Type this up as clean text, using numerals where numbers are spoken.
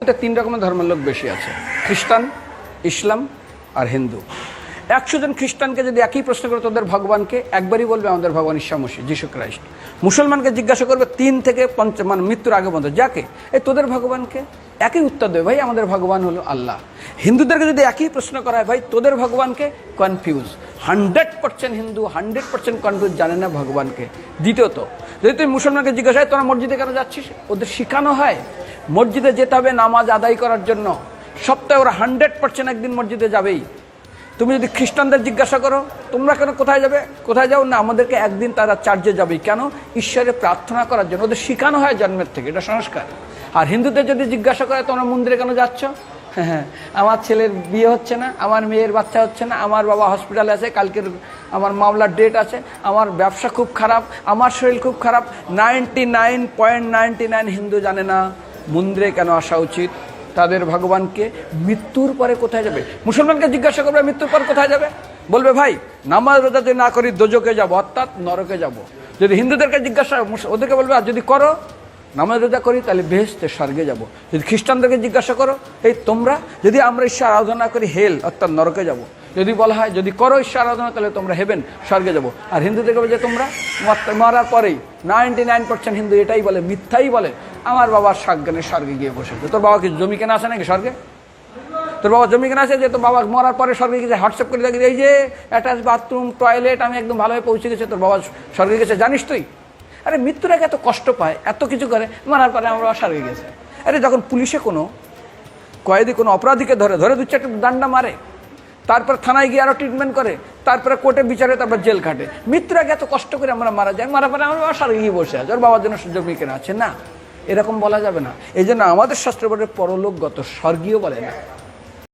পৃথিবীতে 3 রকমের ধর্মের লোক বেশি আছে, খ্রিস্টান, ইসলাম আর হিন্দু। 100 জন খ্রিস্টানকে যদি একই প্রশ্ন করে তোদের ভগবানকে, একবারই বলবে আমাদের ভগবান ঈসা মসিহ, যিশু ক্রাইস্ট। মুসলমানকে জিজ্ঞাসা করবে 3 থেকে 5 মানে মৃত্যুর আগে পর্যন্ত, যাকে এই তোদের ভগবানকে, একই উত্তর দেবে, ভাই আমাদের ভগবান হলো আল্লাহ। হিন্দুদেরকে যদি একই প্রশ্ন করা হয়, ভাই তোদের ভগবানকে, কনফিউজ। 100% হিন্দু 100% কনফিউজ, জানে না ভগবানকে। দ্বিতীয়ত, যদি তুই মুসলমানকে জিজ্ঞাসা হয় তোরা মসজিদে কেন যাচ্ছিস, ওদের শেখানো হয় মসজিদে যেতে হবে নামাজ আদায় করার জন্য। সপ্তাহে ওরা 100% একদিন মসজিদে যাবেই। তুমি যদি খ্রিস্টানদের জিজ্ঞাসা করো তোমরা কেন কোথায় যাবে, কোথায় যাও না, আমাদেরকে একদিন তারা চার্চে যাবে। কেন? ঈশ্বরে প্রার্থনা করার জন্য। ওদের শেখানো হয় জন্মের থেকে, এটা সংস্কার। আর হিন্দুদের যদি জিজ্ঞাসা করে তোমরা মন্দিরে কেন যাচ্ছ, হ্যাঁ আমার ছেলের বিয়ে হচ্ছে না, আমার মেয়ের বাচ্চা হচ্ছে না, আমার বাবা হসপিটালে আছে, কালকের আমার মামলার ডেট আছে, আমার ব্যবসা খুব খারাপ, আমার শরীর খুব খারাপ। 99.99 হিন্দু জানে না মন্দিরে কেন আসা উচিত, তাদের ভগবানকে। মৃত্যুর পরে কোথায় যাবে, মুসলমানকে জিজ্ঞাসা করবে মৃত্যুর পর কোথায় যাবে, বলবে ভাই নামাজ রোজা যদি না করি দোজকে যাব, অর্থাৎ নরকে যাব। যদি হিন্দুদেরকে জিজ্ঞাসা, ওদেরকে বলবে আর যদি করো নামাজ রোজা করি তাহলে বেহেশতে স্বর্গে যাব। যদি খ্রিস্টানদেরকে জিজ্ঞাসা করো, এই তোমরা যদি আমরা ঈশ্বর আরাধনা করি হেল অর্থাৎ নরকে যাব। যদি বলা হয় যদি করো ঈশ্বর আরাধনা তাহলে তোমরা হেবেন স্বর্গে যাব। আর হিন্দুদেরকে বলে যে তোমরা মরার পরেই 99% হিন্দু এটাই বলে, মিথ্যাই বলে, আমার বাবার সজ্ঞানে স্বর্গে গিয়ে বসেছে। তোর বাবা কি জমি কেনা আছে নাকি স্বর্গে? তোর বাবা জমি কেনা আছে যে তোর বাবা মরার পরে স্বর্গে গেছে হোয়াটসঅ্যাপ করে দেখি এই যে অ্যাটাচ বাথরুম টয়লেট আমি একদম ভালোভাবে পৌঁছে গেছে, তোর বাবা স্বর্গে গেছে জানিস তুই? আরে মৃত্যুর আগে এত কষ্ট পায়, এত কিছু করে, মারার পরে আমরা স্বর্গে গেছে। আরে যখন পুলিশে কোনো কয়েদি কোনো অপরাধীকে ধরে 2-4টা ডান্ডা মারে, তারপর থানায় গিয়ে আরও ট্রিটমেন্ট করে, তারপরে কোর্টে বিচারে, তারপর জেল খাটে, মৃত্যুর আগে এত কষ্ট করে আমরা মারা যাই, মারার পরে আমরা স্বর্গে গিয়ে বসে আছে, ওর বাবার জন্য জমি কেনা আছে না, এরকম বলা যাবে না। এই জন্য আমাদের শাস্ত্র বলে পরলোকগত, স্বর্গীয় বলে না।